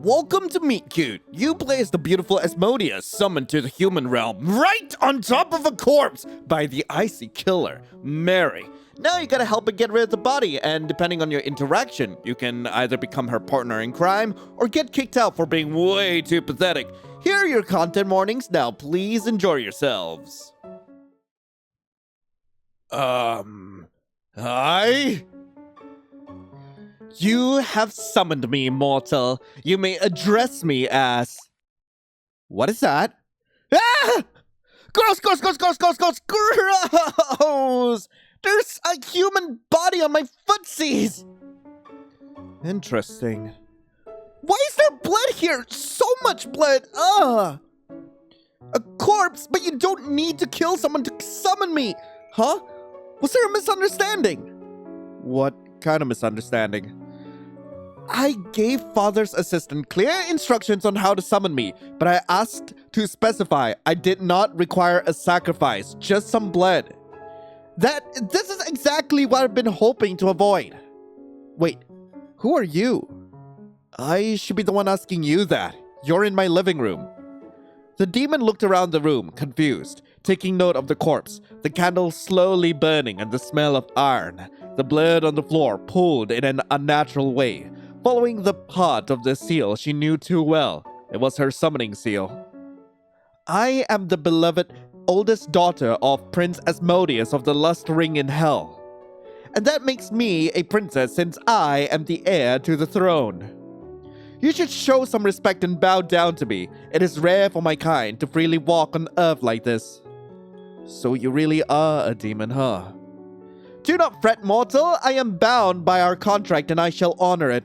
Welcome to Meet Cute. You play as the beautiful Asmodea, summoned to the human realm, right on top of a corpse by the icy killer, Mary. Now you gotta help her get rid of the body, and depending on your interaction, you can either become her partner in crime, or get kicked out for being way too pathetic. Here are your content warnings. Now please enjoy yourselves. Hi? You have summoned me, mortal. You may address me as... What is that? Ah! Gross, gross, gross, gross, gross, gross, gross! There's a human body on my footsies! Interesting. Why is there blood here? So much blood! Ugh! A corpse, but you don't need to kill someone to summon me! Huh? Was there a misunderstanding? What kind of misunderstanding? I gave Father's assistant clear instructions on how to summon me, but I asked to specify I did not require a sacrifice, just some blood. This is exactly what I've been hoping to avoid. Wait, who are you? I should be the one asking you that. You're in my living room. The demon looked around the room, confused, taking note of the corpse, the candle slowly burning and the smell of iron. The blood on the floor pooled in an unnatural way, following the path of the seal she knew too well. It was her summoning seal. I am the beloved oldest daughter of Prince Asmodeus of the Lust Ring in Hell. And that makes me a princess since I am the heir to the throne. You should show some respect and bow down to me. It is rare for my kind to freely walk on earth like this. So you really are a demon, huh? Do not fret, mortal. I am bound by our contract and I shall honor it.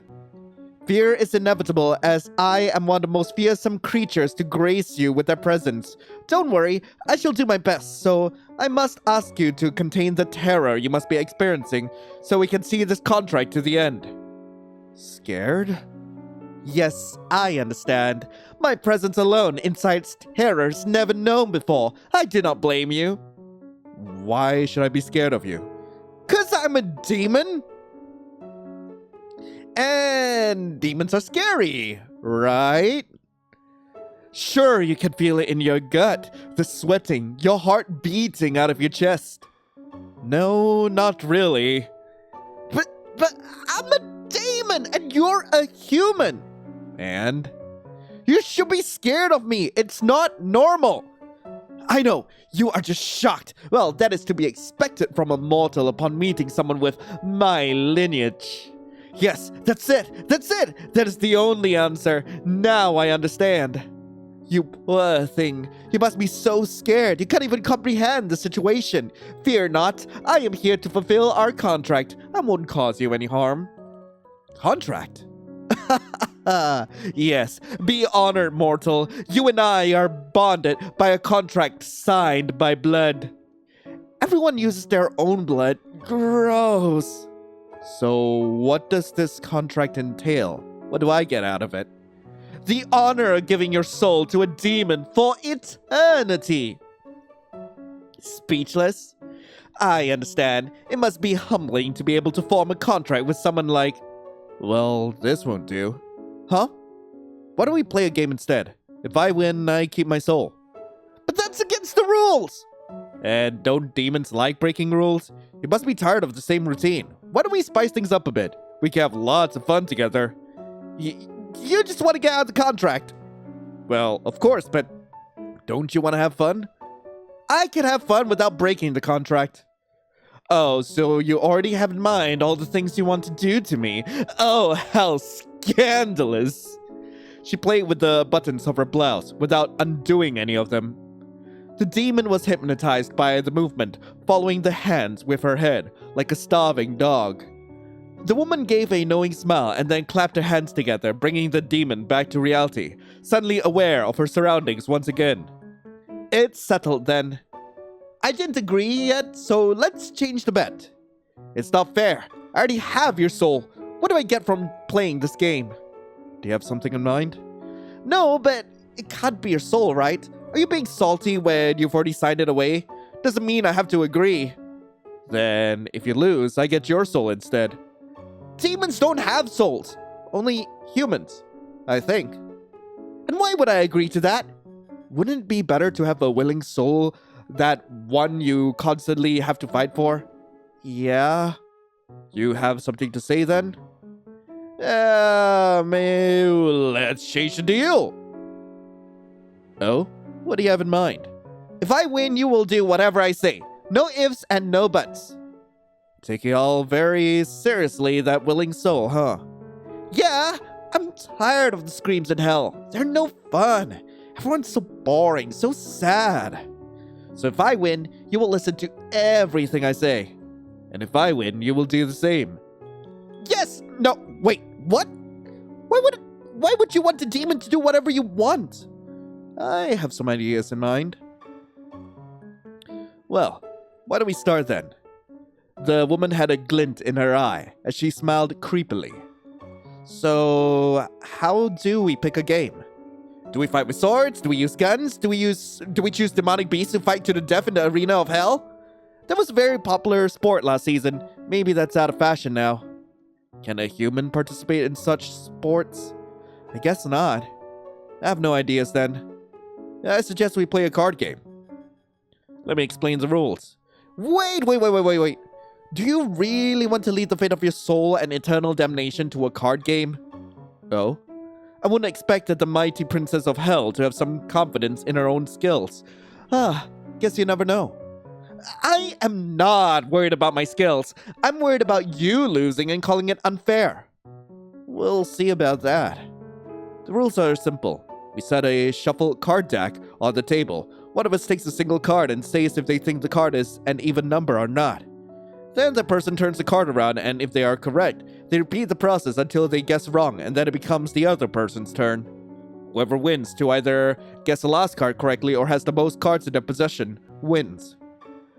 Fear is inevitable, as I am one of the most fearsome creatures to grace you with their presence. Don't worry, I shall do my best, so I must ask you to contain the terror you must be experiencing, so we can see this contract to the end. Scared? Yes, I understand. My presence alone incites terrors never known before. I do not blame you. Why should I be scared of you? 'Cause I'm a demon? And demons are scary, right? Sure, you can feel it in your gut, the sweating, your heart beating out of your chest. No, not really. But I'm a demon and you're a human. And? You should be scared of me. It's not normal. I know, you are just shocked. Well, that is to be expected from a mortal upon meeting someone with my lineage. Yes, that's it! That's it! That is the only answer. Now I understand. You poor thing. You must be so scared. You can't even comprehend the situation. Fear not. I am here to fulfill our contract. I won't cause you any harm. Contract? Yes, be honored, mortal. You and I are bonded by a contract signed by blood. Everyone uses their own blood. Gross. So, what does this contract entail? What do I get out of it? The honor of giving your soul to a demon for eternity. Speechless? I understand. It must be humbling to be able to form a contract with someone like... Well, this won't do. Huh? Why don't we play a game instead? If I win, I keep my soul. But that's against the rules! And don't demons like breaking rules? You must be tired of the same routine. Why don't we spice things up a bit? We can have lots of fun together. You just want to get out of the contract. Well, of course, but don't you want to have fun? I can have fun without breaking the contract. Oh, so you already have in mind all the things you want to do to me. Oh, how scandalous. She played with the buttons of her blouse without undoing any of them. The demon was hypnotized by the movement, following the hands with her head, like a starving dog. The woman gave a knowing smile and then clapped her hands together, bringing the demon back to reality, suddenly aware of her surroundings once again. It's settled then. I didn't agree yet, so let's change the bet. It's not fair. I already have your soul. What do I get from playing this game? Do you have something in mind? No, but it can't be your soul, right? Are you being salty when you've already signed it away? Doesn't mean I have to agree. Then, if you lose, I get your soul instead. Demons don't have souls. Only humans. I think. And why would I agree to that? Wouldn't it be better to have a willing soul that one you constantly have to fight for? Yeah? You have something to say then? Maybe let's change the deal. Oh? What do you have in mind? If I win, you will do whatever I say. No ifs and no buts. Take it all very seriously, that willing soul, huh? Yeah, I'm tired of the screams in hell. They're no fun. Everyone's so boring, so sad. So if I win, you will listen to everything I say. And if I win, you will do the same. Yes! No, wait, what? Why would you want a demon to do whatever you want? I have some ideas in mind. Well, why don't we start then? The woman had a glint in her eye as she smiled creepily. So, how do we pick a game? Do we fight with swords? Do we use guns? Do we choose demonic beasts who fight to the death in the arena of hell? That was a very popular sport last season. Maybe that's out of fashion now. Can a human participate in such sports? I guess not. I have no ideas then. I suggest we play a card game. Let me explain the rules. Wait. Do you really want to lead the fate of your soul and eternal damnation to a card game? Oh? I wouldn't expect the mighty princess of hell to have some confidence in her own skills. Guess you never know. I am not worried about my skills. I'm worried about you losing and calling it unfair. We'll see about that. The rules are simple. We set a shuffle card deck on the table. One of us takes a single card and says if they think the card is an even number or not. Then the person turns the card around, and if they are correct, they repeat the process until they guess wrong, and then it becomes the other person's turn. Whoever wins to either guess the last card correctly or has the most cards in their possession wins.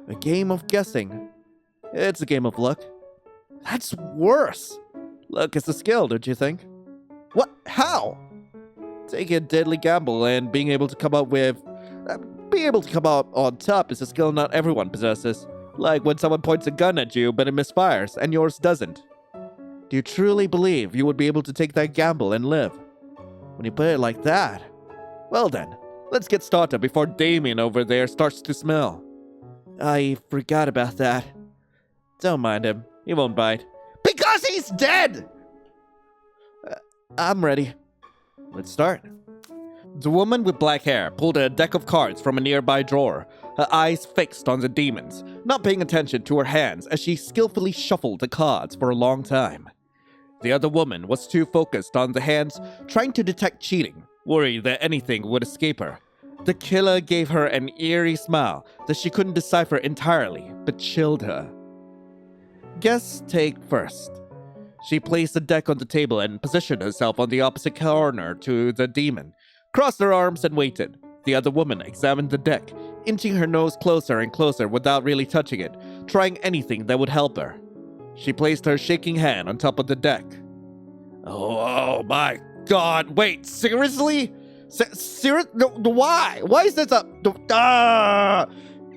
A game of guessing. It's a game of luck. That's worse. Luck is a skill, don't you think? What? How? Taking a deadly gamble and being able to come out on top is a skill not everyone possesses. Like when someone points a gun at you, but it misfires, and yours doesn't. Do you truly believe you would be able to take that gamble and live? When you put it like that, well then, let's get started before Damien over there starts to smell. I forgot about that. Don't mind him. He won't bite. Because he's dead! I'm ready. Let's start. The woman with black hair pulled a deck of cards from a nearby drawer, her eyes fixed on the demons, not paying attention to her hands as she skillfully shuffled the cards for a long time. The other woman was too focused on the hands, trying to detect cheating, worried that anything would escape her. The killer gave her an eerie smile that she couldn't decipher entirely, but chilled her. Guess take first. She placed the deck on the table and positioned herself on the opposite corner to the demon, crossed her arms and waited. The other woman examined the deck, inching her nose closer and closer without really touching it, trying anything that would help her. She placed her shaking hand on top of the deck. Oh my god, wait, seriously? Serious? No, why? Why is this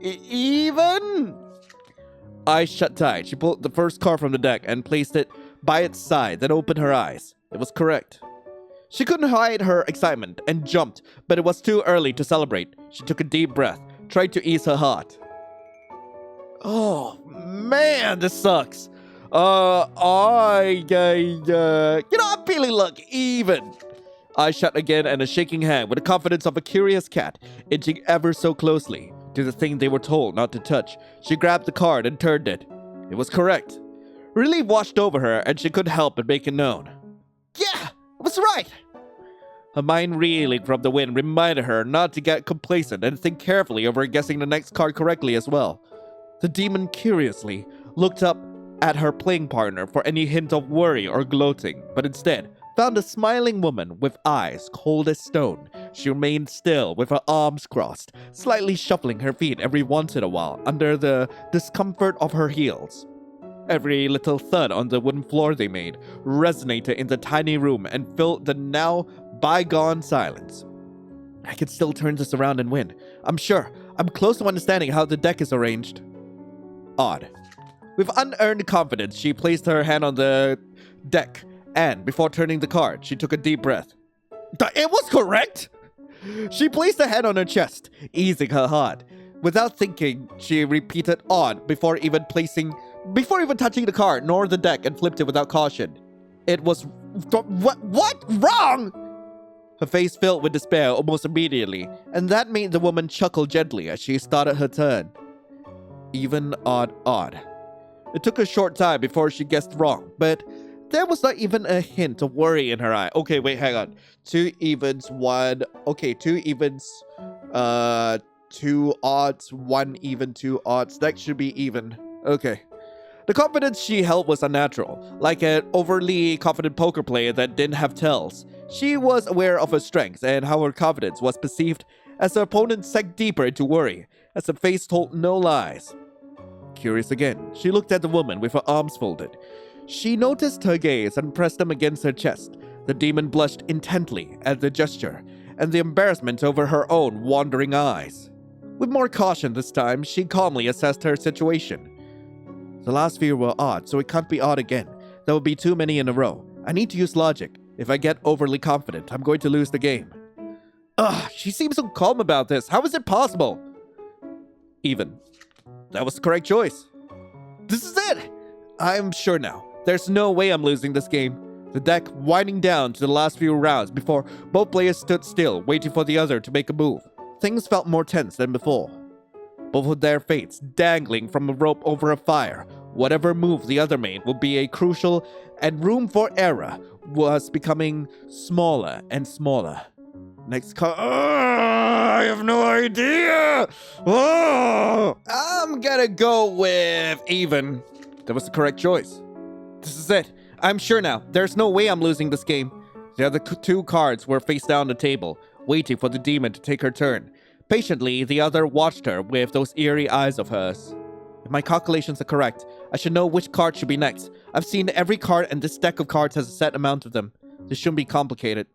even? Eyes shut tight. She pulled the first card from the deck and placed it by its side, then opened her eyes. It was correct. She couldn't hide her excitement and jumped, but it was too early to celebrate. She took a deep breath, tried to ease her heart. Oh, man, this sucks. I'm feeling lucky, even. Eyes shut again and a shaking hand with the confidence of a curious cat, inching ever so closely to the thing they were told not to touch. She grabbed the card and turned it. It was correct. Relief washed over her and she couldn't help but make it known. Yeah, I was right. Her mind reeling from the wind reminded her not to get complacent and think carefully over guessing the next card correctly as well. The demon curiously looked up at her playing partner for any hint of worry or gloating, but instead found a smiling woman with eyes cold as stone. She remained still with her arms crossed, slightly shuffling her feet every once in a while under the discomfort of her heels. Every little thud on the wooden floor they made resonated in the tiny room and filled the now bygone silence. I could still turn this around and win. I'm sure. I'm close to understanding how the deck is arranged. Odd. With unearned confidence, she placed her hand on the deck, and before turning the card, she took a deep breath. It was correct! She placed a hand on her chest, easing her heart. Without thinking, she repeated odd before even touching the card nor the deck, and flipped it without caution. It was... What? Wrong? Her face filled with despair almost immediately, and that made the woman chuckle gently as she started her turn. Even, odd, odd. It took a short time before she guessed wrong, but there was not even a hint of worry in her eye. Okay, wait, hang on. 2 evens, 1... Okay, 2 evens, 2 odds, 1 even, 2 odds. That should be even. Okay. The confidence she held was unnatural, like an overly confident poker player that didn't have tells. She was aware of her strengths and how her confidence was perceived as her opponent sank deeper into worry, as her face told no lies. Curious again, she looked at the woman with her arms folded. She noticed her gaze and pressed them against her chest. The demon blushed intently at the gesture, and the embarrassment over her own wandering eyes. With more caution this time, she calmly assessed her situation. The last few were odd, so it can't be odd again. There will be too many in a row. I need to use logic. If I get overly confident, I'm going to lose the game. Ugh, she seems so calm about this. How is it possible? Even. That was the correct choice. This is it! I'm sure now. There's no way I'm losing this game. The deck winding down to the last few rounds before both players stood still, waiting for the other to make a move. Things felt more tense than before. Both of their fates dangling from a rope over a fire. Whatever move the other made would be a crucial, and room for error was becoming smaller and smaller. Next card. I have no idea. I'm gonna go with even. That was the correct choice. This is it. I'm sure now. There's no way I'm losing this game. The other 2 cards were face down on the table, waiting for the demon to take her turn. Patiently, the other watched her with those eerie eyes of hers. If my calculations are correct, I should know which card should be next. I've seen every card, and this deck of cards has a set amount of them. This shouldn't be complicated.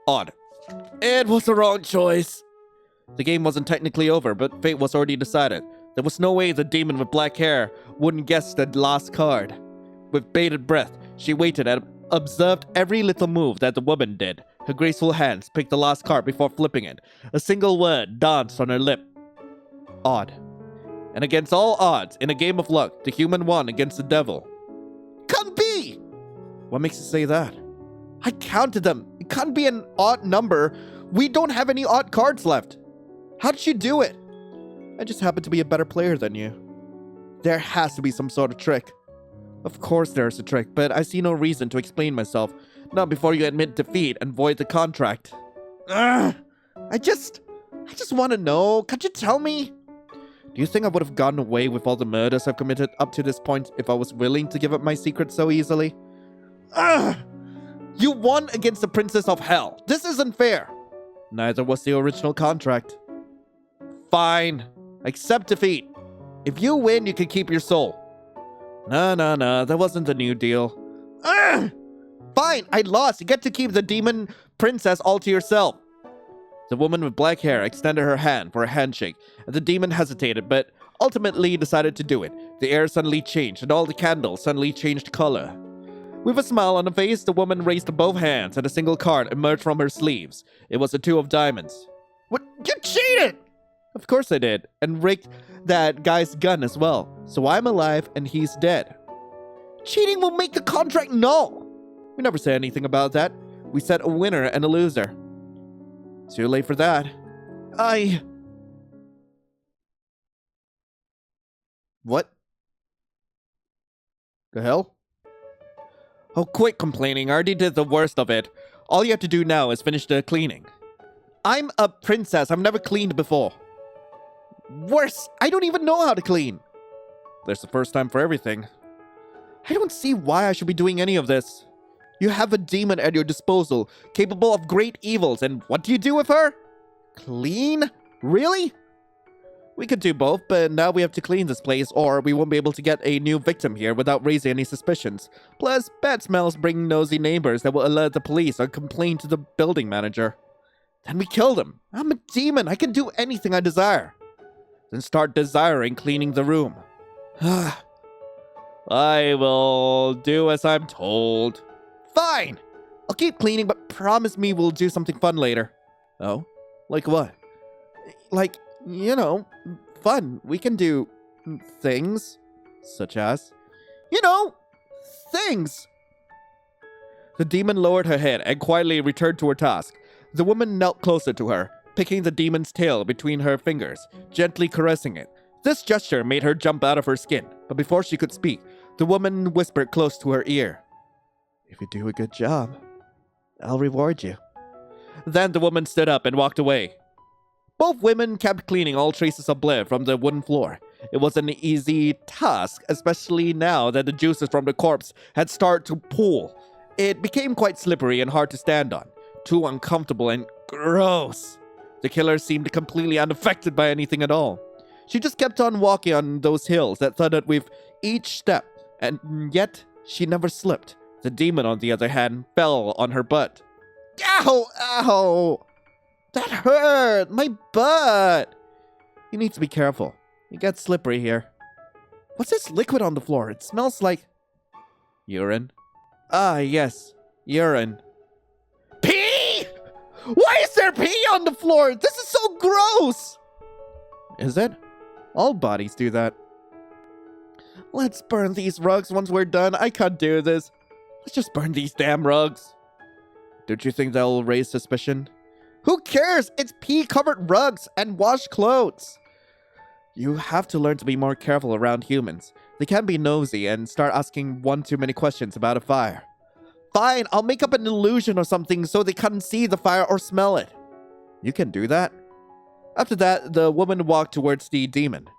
Odd. It was the wrong choice. The game wasn't technically over, but fate was already decided. There was no way the demon with black hair wouldn't guess the last card. With bated breath, she waited and observed every little move that the woman did. Her graceful hands picked the last card before flipping it. A single word danced on her lip. Odd. And against all odds, in a game of luck, the human won against the devil. Can't be! What makes you say that? I counted them. It can't be an odd number. We don't have any odd cards left. How did you do it? I just happen to be a better player than you. There has to be some sort of trick. Of course there's a trick, but I see no reason to explain myself. Not before you admit defeat and void the contract. I just want to know. Can't you tell me? Do you think I would have gotten away with all the murders I've committed up to this point if I was willing to give up my secret so easily? You won against the Princess of Hell. This isn't fair. Neither was the original contract. Fine. Accept defeat. If you win, you can keep your soul. No, that wasn't the new deal. Fine, I lost. You get to keep the demon princess all to yourself. The woman with black hair extended her hand for a handshake, and the demon hesitated, but ultimately decided to do it. The air suddenly changed, and all the candles suddenly changed color. With a smile on her face, the woman raised both hands, and a single card emerged from her sleeves. It was a 2 of diamonds. What? You cheated! Of course I did, and rigged that guy's gun as well. So I'm alive, and he's dead. Cheating will make the contract null. We never said anything about that. We said a winner and a loser. Too late for that. What? The hell? Oh, quit complaining. I already did the worst of it. All you have to do now is finish the cleaning. I'm a princess. I've never cleaned before. Worse, I don't even know how to clean. There's the first time for everything. I don't see why I should be doing any of this. You have a demon at your disposal, capable of great evils, and what do you do with her? Clean? Really? We could do both, but now we have to clean this place, or we won't be able to get a new victim here without raising any suspicions. Plus, bad smells bring nosy neighbors that will alert the police or complain to the building manager. Then we kill them. I'm a demon. I can do anything I desire. Then start desiring cleaning the room. I will do as I'm told. Fine! I'll keep cleaning, but promise me we'll do something fun later. Oh? Like what? Like, you know, fun. We can do things. Such as? You know, things. The demon lowered her head and quietly returned to her task. The woman knelt closer to her, picking the demon's tail between her fingers, gently caressing it. This gesture made her jump out of her skin, but before she could speak, the woman whispered close to her ear. If you do a good job, I'll reward you. Then the woman stood up and walked away. Both women kept cleaning all traces of blood from the wooden floor. It was an easy task, especially now that the juices from the corpse had started to pool. It became quite slippery and hard to stand on. Too uncomfortable and gross. The killer seemed completely unaffected by anything at all. She just kept on walking on those hills that thudded with each step, and yet she never slipped. The demon, on the other hand, fell on her butt. Ow! Ow! That hurt! My butt! You need to be careful. It gets slippery here. What's this liquid on the floor? It smells like... urine? Ah, yes. Urine. Pee! Why is there pee on the floor? This is so gross! Is it? All bodies do that. Let's burn these rugs once we're done. I can't do this. Let's just burn these damn rugs. Don't you think that will raise suspicion? Who cares? It's pee-covered rugs and washed clothes. You have to learn to be more careful around humans. They can be nosy and start asking one too many questions about a fire. Fine, I'll make up an illusion or something so they can't see the fire or smell it. You can do that. After that, the woman walked towards the demon.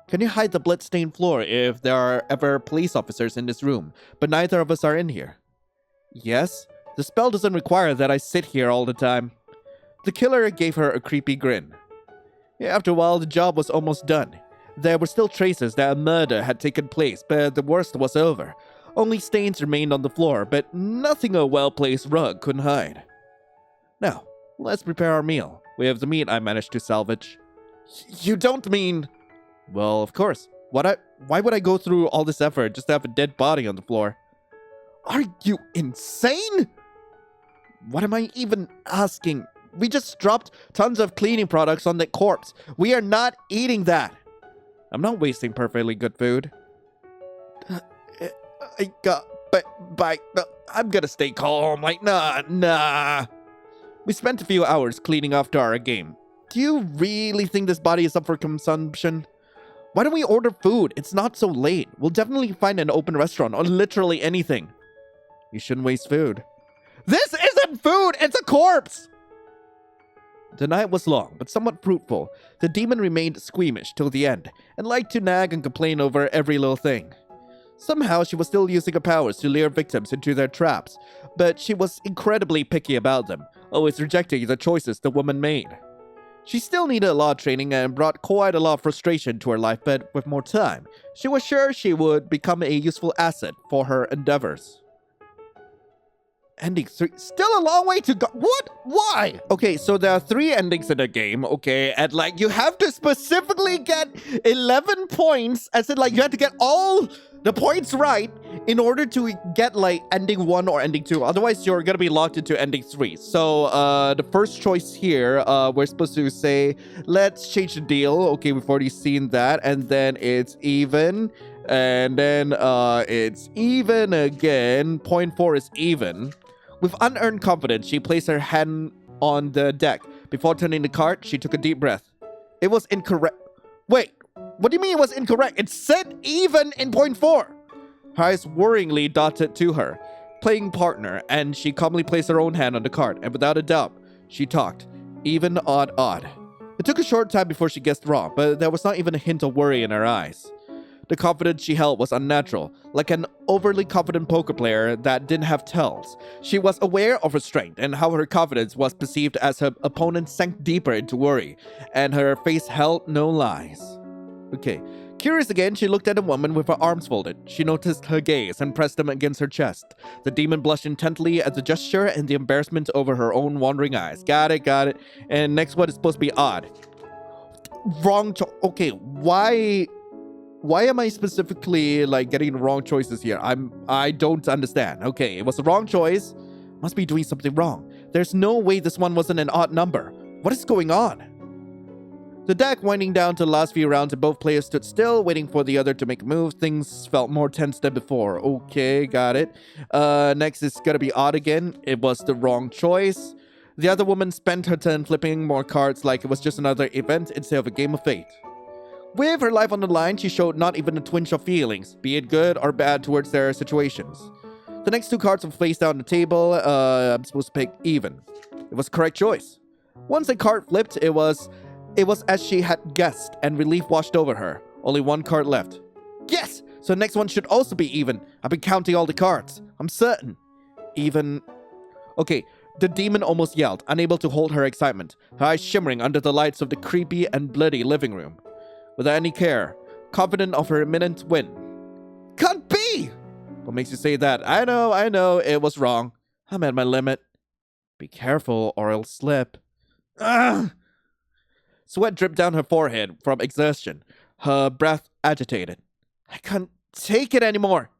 Can you hide the blood-stained floor if there are ever police officers in this room, but neither of us are in here? Yes, the spell doesn't require that I sit here all the time. The killer gave her a creepy grin. After a while, the job was almost done. There were still traces that a murder had taken place, but the worst was over. Only stains remained on the floor, but nothing a well-placed rug couldn't hide. Now, let's prepare our meal. We have the meat I managed to salvage. You don't mean... Well, of course. Why would I go through all this effort just to have a dead body on the floor? Are you insane? What am I even asking? We just dropped tons of cleaning products on that corpse. We are not eating that. I'm not wasting perfectly good food. I'm gonna stay calm. Like, nah. We spent a few hours cleaning after our game. Do you really think this body is up for consumption? Why don't we order food? It's not so late. We'll definitely find an open restaurant or literally anything. You shouldn't waste food. This isn't food! It's a corpse! The night was long, but somewhat fruitful. The demon remained squeamish till the end, and liked to nag and complain over every little thing. Somehow, she was still using her powers to lure victims into their traps, but she was incredibly picky about them, always rejecting the choices the woman made. She still needed a lot of training and brought quite a lot of frustration to her life, but with more time, she was sure she would become a useful asset for her endeavors. Ending 3. Still a long way to go. What? Why? Okay, so there are 3 endings in the game, okay? And, like, you have to specifically get 11 points. As in, like, you have to get all the points right in order to get, like, ending 1 or ending 2. Otherwise, you're gonna be locked into ending 3. So, the first choice here, we're supposed to say, let's change the deal. Okay, we've already seen that. And then it's even. And then, it's even again. Point 4 is even. With unearned confidence, she placed her hand on the deck. Before turning the card, she took a deep breath. It was incorrect. Wait, what do you mean it was incorrect? It said even in point 4. Her eyes worryingly dotted to her playing partner, and she calmly placed her own hand on the card, and without a doubt, she talked. Even, odd, odd. It took a short time before she guessed wrong, but there was not even a hint of worry in her eyes. The confidence she held was unnatural, like an overly confident poker player that didn't have tells. She was aware of her strength and how her confidence was perceived as her opponent sank deeper into worry, and her face held no lies. Okay. Curious again, she looked at the woman with her arms folded. She noticed her gaze and pressed them against her chest. The demon blushed intently at the gesture and the embarrassment over her own wandering eyes. Got it. And next one is supposed to be odd. Wrong okay, why am I specifically, like, getting the wrong choices here? I don't understand. Okay, it was the wrong choice. Must be doing something wrong. There's no way this one wasn't an odd number. What is going on? The deck winding down to the last few rounds and both players stood still, waiting for the other to make a move. Things felt more tense than before. Okay, got it. Next is gonna be odd again. It was the wrong choice. The other woman spent her turn flipping more cards like it was just another event instead of a game of fate. With her life on the line, she showed not even a twinge of feelings, be it good or bad towards their situations. The next two cards were placed down on the table. I'm supposed to pick even. It was the correct choice. Once a card flipped, it was as she had guessed, and relief washed over her. Only one card left. Yes! So the next one should also be even. I've been counting all the cards. I'm certain. Even... Okay, the demon almost yelled, unable to hold her excitement, her eyes shimmering under the lights of the creepy and bloody living room. Without any care, confident of her imminent win. Can't be! What makes you say that? I know, it was wrong. I'm at my limit. Be careful or I'll slip. Ugh! Sweat dripped down her forehead from exertion, her breath agitated. I can't take it anymore.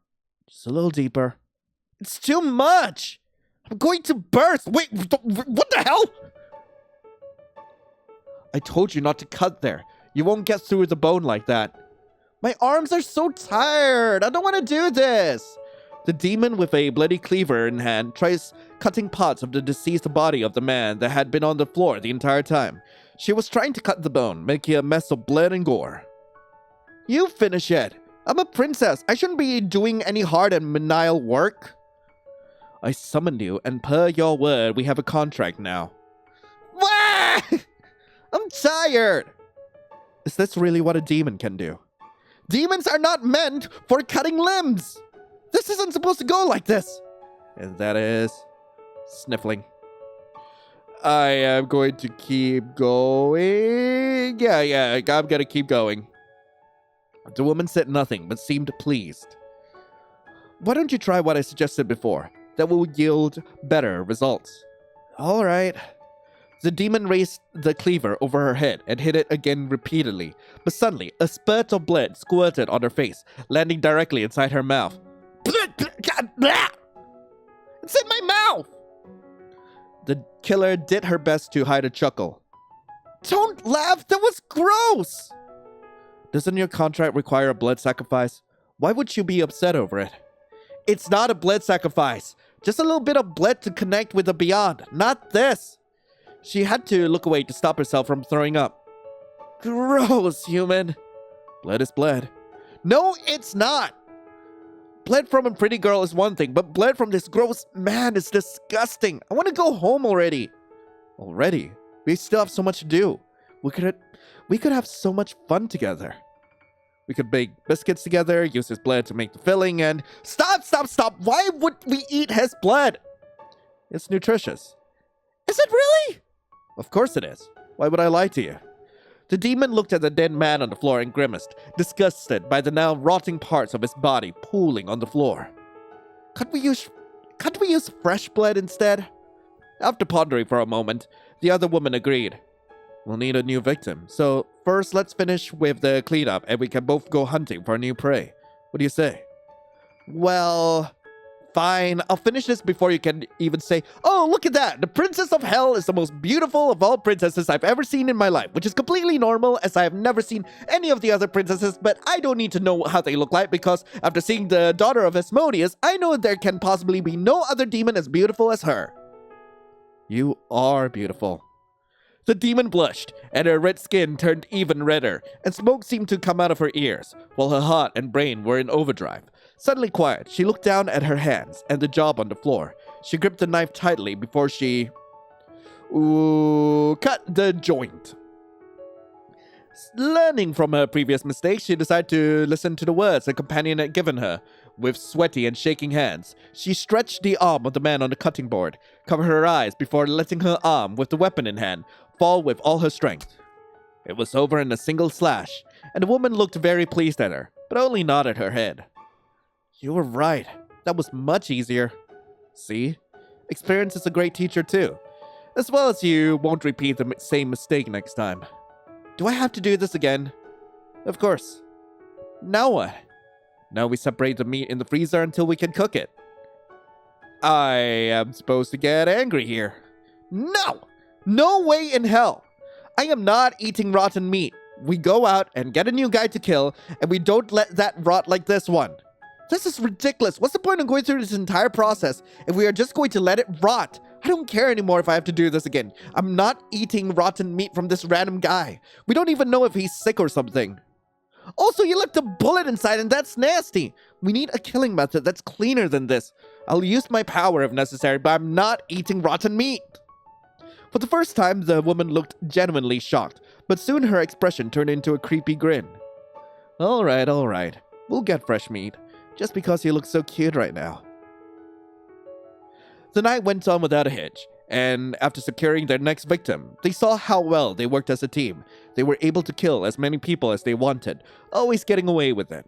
Just a little deeper. It's too much! I'm going to burst! Wait, what the hell? I told you not to cut there. You won't get through the bone like that. My arms are so tired. I don't want to do this. The demon with a bloody cleaver in hand tries cutting parts of the deceased body of the man that had been on the floor the entire time. She was trying to cut the bone, making a mess of blood and gore. You finish it. I'm a princess. I shouldn't be doing any hard and menial work. I summoned you, and per your word, we have a contract now. Wah! I'm tired. Is this really what a demon can do? Demons are not meant for cutting limbs. This isn't supposed to go like this. And that is... sniffling. I am going to keep going. Yeah, I'm gonna keep going. The woman said nothing, but seemed pleased. Why don't you try what I suggested before? That will yield better results. All right. The demon raised the cleaver over her head and hit it again repeatedly, but suddenly a spurt of blood squirted on her face, landing directly inside her mouth. It's in my mouth! The killer did her best to hide a chuckle. Don't laugh, that was gross! Doesn't your contract require a blood sacrifice? Why would you be upset over it? It's not a blood sacrifice. Just a little bit of blood to connect with the beyond. Not this. She had to look away to stop herself from throwing up. Gross, human. Blood is blood. No, it's not. Blood from a pretty girl is one thing, but blood from this gross man is disgusting. I want to go home already. Already? We still have so much to do. We could have so much fun together. We could bake biscuits together, use his blood to make the filling, and... Stop! Why would we eat his blood? It's nutritious. Is it really? Of course it is. Why would I lie to you? The demon looked at the dead man on the floor and grimaced, disgusted by the now rotting parts of his body pooling on the floor. Can't we use fresh blood instead? After pondering for a moment, the other woman agreed. We'll need a new victim, so first let's finish with the cleanup and we can both go hunting for a new prey. What do you say? Well, fine. I'll finish this before you can even say, oh, look at that! The Princess of Hell is the most beautiful of all princesses I've ever seen in my life, which is completely normal as I have never seen any of the other princesses, but I don't need to know how they look like because after seeing the daughter of Asmodea, I know there can possibly be no other demon as beautiful as her. You are beautiful. The demon blushed, and her red skin turned even redder, and smoke seemed to come out of her ears, while her heart and brain were in overdrive. Suddenly quiet, she looked down at her hands and the job on the floor. She gripped the knife tightly before she... cut the joint. Learning from her previous mistake, she decided to listen to the words her companion had given her. With sweaty and shaking hands, she stretched the arm of the man on the cutting board, covered her eyes before letting her arm, with the weapon in hand, fall with all her strength. It was over in a single slash, and the woman looked very pleased at her, but only nodded her head. You were right. That was much easier. See? Experience is a great teacher too. As well as you won't repeat the same mistake next time. Do I have to do this again? Of course. Now what? Now we separate the meat in the freezer until we can cook it. I am supposed to get angry here. No! No way in hell! I am not eating rotten meat. We go out and get a new guy to kill, and we don't let that rot like this one. This is ridiculous. What's the point of going through this entire process if we are just going to let it rot? I don't care anymore if I have to do this again. I'm not eating rotten meat from this random guy. We don't even know if he's sick or something. Also, you left a bullet inside and that's nasty. We need a killing method that's cleaner than this. I'll use my power if necessary, but I'm not eating rotten meat. For the first time, the woman looked genuinely shocked, but soon her expression turned into a creepy grin. All right. We'll get fresh meat, just because you look so cute right now. The night went on without a hitch, and after securing their next victim, they saw how well they worked as a team. They were able to kill as many people as they wanted, always getting away with it.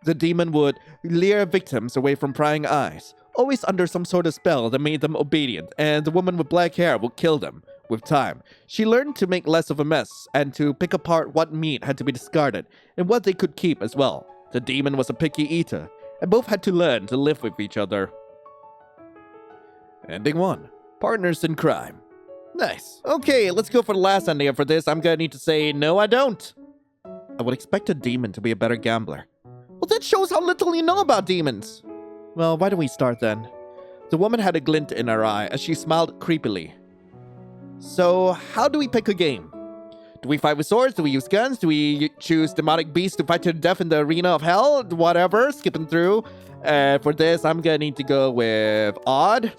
The demon would lure victims away from prying eyes, always under some sort of spell that made them obedient, and the woman with black hair would kill them. With time, she learned to make less of a mess and to pick apart what meat had to be discarded and what they could keep as well. The demon was a picky eater, and both had to learn to live with each other. Ending 1. Partners in crime. Nice. Okay, let's go for the last ending. For this, I'm gonna need to say, no, I don't. I would expect a demon to be a better gambler. Well, that shows how little you know about demons. Well, why don't we start then? The woman had a glint in her eye as she smiled creepily. So, how do we pick a game? Do we fight with swords? Do we use guns? Do we choose demonic beasts to fight to the death in the arena of hell? Whatever, skipping through. For this, I'm gonna need to go with odd.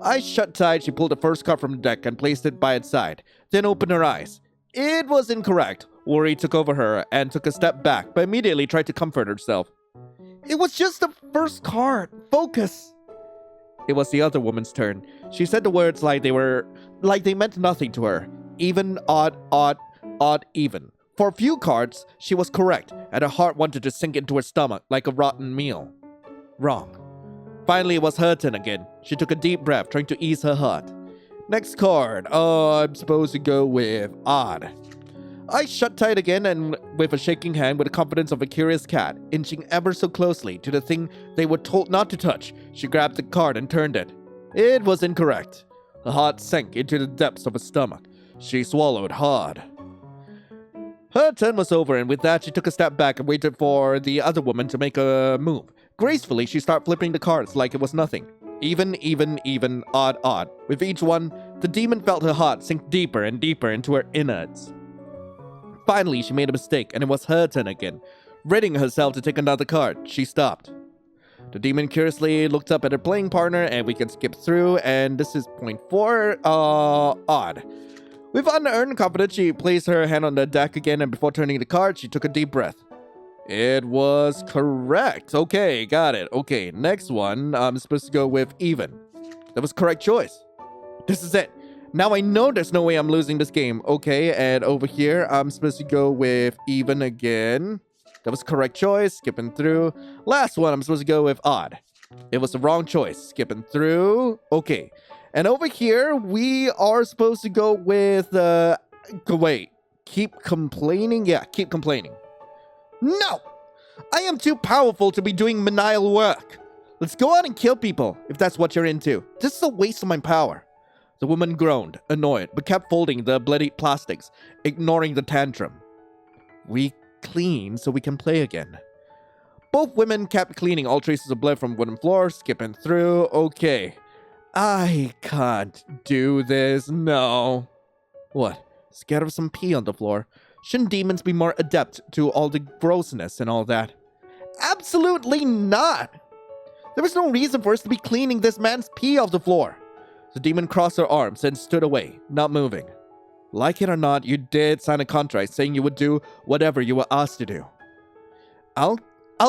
Eyes shut tight, she pulled the first card from the deck and placed it by its side, then opened her eyes. It was incorrect. Worry took over her and took a step back, but immediately tried to comfort herself. It was just the first card. Focus. It was the other woman's turn. She said the words like they meant nothing to her. Even, odd, even. For a few cards, she was correct, and her heart wanted to sink into her stomach like a rotten meal. Wrong. Finally, it was her turn again. She took a deep breath, trying to ease her heart. Next card. I'm supposed to go with odd. Eyes shut tight again, and with a shaking hand, with the confidence of a curious cat, inching ever so closely to the thing they were told not to touch, she grabbed the card and turned it. It was incorrect. Her heart sank into the depths of her stomach. She swallowed hard. Her turn was over, and with that, she took a step back and waited for the other woman to make a move. Gracefully, she started flipping the cards like it was nothing. Even, odd. With each one, the demon felt her heart sink deeper and deeper into her innards. Finally, she made a mistake, and it was her turn again. Readying herself to take another card, she stopped. The demon curiously looked up at her playing partner, and we can skip through, and this is point 4, odd. With unearned confidence, she placed her hand on the deck again, and before turning the card, she took a deep breath. It was correct. Okay, got it. Okay, next one, I'm supposed to go with even. That was correct choice. This is it. Now I know there's no way I'm losing this game. Okay, and over here, I'm supposed to go with even again. That was correct choice. Skipping through. Last one, I'm supposed to go with odd. It was the wrong choice. Skipping through. Okay. And over here, we are supposed to go with, wait. Keep complaining? Yeah, keep complaining. No! I am too powerful to be doing menial work. Let's go out and kill people, if that's what you're into. This is a waste of my power. The woman groaned, annoyed, but kept folding the bloody plastics, ignoring the tantrum. We clean so we can play again. Both women kept cleaning all traces of blood from wooden floor, skipping through. Okay. I can't do this, no. What? Scared of some pee on the floor? Shouldn't demons be more adept to all the grossness and all that? Absolutely not! There was no reason for us to be cleaning this man's pee off the floor. The demon crossed her arms and stood away, not moving. Like it or not, you did sign a contract saying you would do whatever you were asked to do. I'll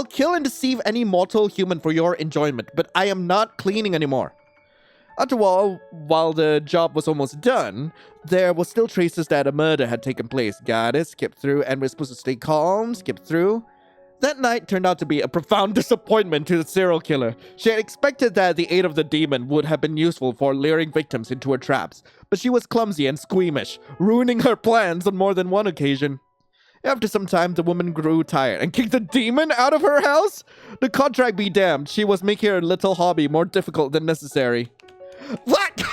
kill and deceive any mortal human for your enjoyment, but I am not cleaning anymore. After all, while the job was almost done, there was still traces that a murder had taken place. Got it, skip through, and we're supposed to stay calm, skip through. That night turned out to be a profound disappointment to the serial killer. She had expected that the aid of the demon would have been useful for luring victims into her traps, but she was clumsy and squeamish, ruining her plans on more than one occasion. After some time, the woman grew tired and kicked the demon out of her house. The contract be damned. She was making her little hobby more difficult than necessary. What?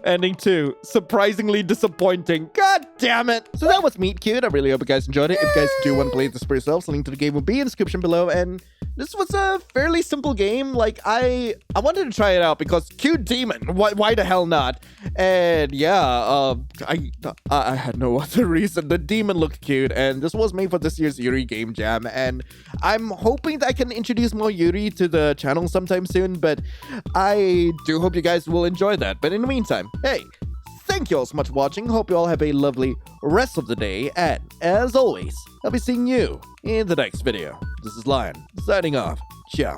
Ending 2. Surprisingly disappointing. God damn it. So that was Meet Cute. I really hope you guys enjoyed it. If you guys do want to play this for yourselves, the link to the game will be in the description below. And this was a fairly simple game. Like, I wanted to try it out because cute demon. Why the hell not? And yeah, I had no other reason. The demon looked cute, and this was made for this year's Yuri Game Jam. And I'm hoping that I can introduce more Yuri to the channel sometime soon, but I do hope you guys will enjoy that. But in the meantime, hey, thank you all so much for watching. Hope you all have a lovely rest of the day. And as always, I'll be seeing you in the next video. This is Lion, signing off. Ciao.